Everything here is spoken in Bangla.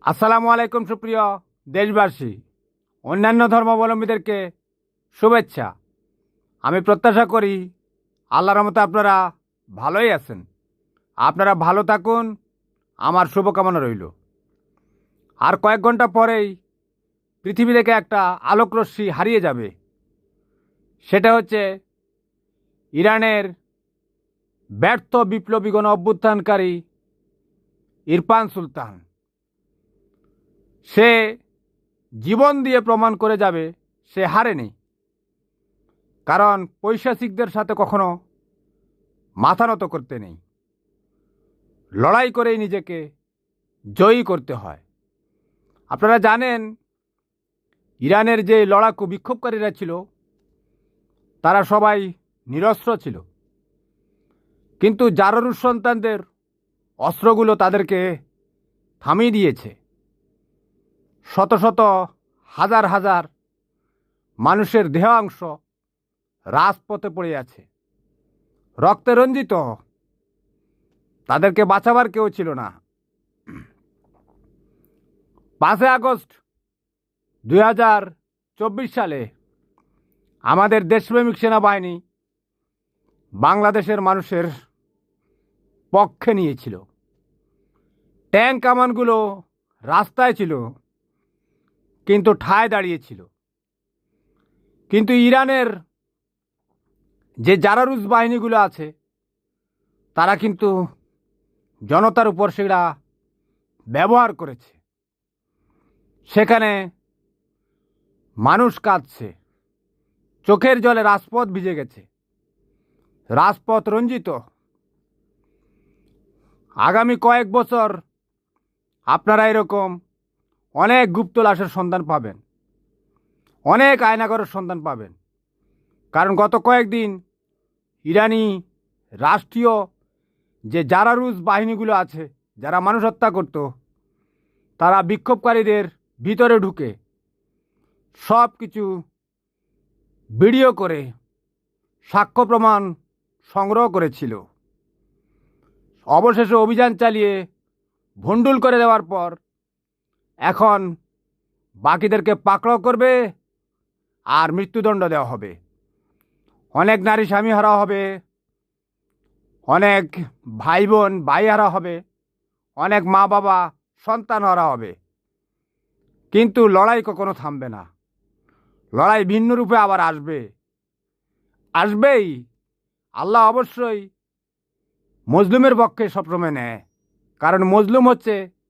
আসসালামু আলাইকুম সুপ্রিয় দেশবাসী, অন্যান্য ধর্মাবলম্বীদেরকে শুভেচ্ছা। আমি প্রত্যাশা করি আল্লাহর রহমতে আপনারা ভালোই আছেন। আপনারা ভালো থাকুন, আমার শুভকামনা রইল। আর কয়েক ঘন্টা পরেই পৃথিবী থেকে একটা আলোকরশ্মি হারিয়ে যাবে। সেটা হচ্ছে ইরানের ব্যর্থ বিপ্লবী গণ অভ্যুত্থানকারী ইরফান সুলতান। সে জীবন দিয়ে প্রমাণ করে যাবে সে হারেনি। কারণ পৈশাচিকদের সাথে কখনো মাথা নত করতে নেই, লড়াই করেই নিজেকে জয়ী করতে হয়। আপনারা জানেন, ইরানের যে লড়াকু বিক্ষোভকারীরা ছিল তারা সবাই নিরস্ত্র ছিল, কিন্তু জাররুস সন্তানদের অস্ত্রগুলো তাদেরকে থামিয়ে দিয়েছে। শত শত হাজার হাজার মানুষের দেহাংশ রাজপথে পড়ে আছে, রক্তে রঞ্জিত। তাদেরকে বাঁচাবার কেউ ছিল না। 5 আগস্ট 2024 সালে আমাদের দেশপ্রেমিক সেনাবাহিনী বাংলাদেশের মানুষের পক্ষে নিয়েছিল। ট্যাঙ্ক কামানগুলো রাস্তায় ছিল, কিন্তু ঠায় দাঁড়িয়েছিল। কিন্তু ইরানের যে জারারুস বাহিনীগুলো আছে তারা কিন্তু জনতার উপর সেটা ব্যবহার করেছে। সেখানে মানুষ কাঁদছে, চোখের জলে রাজপথ ভিজে গেছে, রাজপথ রঞ্জিত। আগামী কয়েক বছর আপনারা এরকম অনেক গুপ্ত লাশের সন্ধান পাবেন, অনেক আয়নাঘরের সন্ধান পাবেন। কারণ গত কয়েকদিন ইরানি রাষ্ট্রীয় যে জারারুস বাহিনীগুলো আছে, যারা মানুষ হত্যা করত, তারা বিক্ষোভকারীদের ভিতরে ঢুকে সব কিছু ভিডিও করে সাক্ষ্য প্রমাণ সংগ্রহ করেছিল। অবশেষে অভিযান চালিয়ে ভণ্ডুল করে দেওয়ার পর এখন বাকিদেরকে পাকড়াও করবে আর মৃত্যুদণ্ড দেওয়া হবে। অনেক নারী স্বামী হারা হবে, অনেক ভাই বোন ভাই হারা হবে, অনেক মা বাবা সন্তান হারা হবে। কিন্তু লড়াই কখনো থামবে না। লড়াই ভিন্ন রূপে আবার আসবেই। আল্লাহ অবশ্যই মজলুমের পক্ষে সবসময় নেয়, কারণ মজলুম হচ্ছে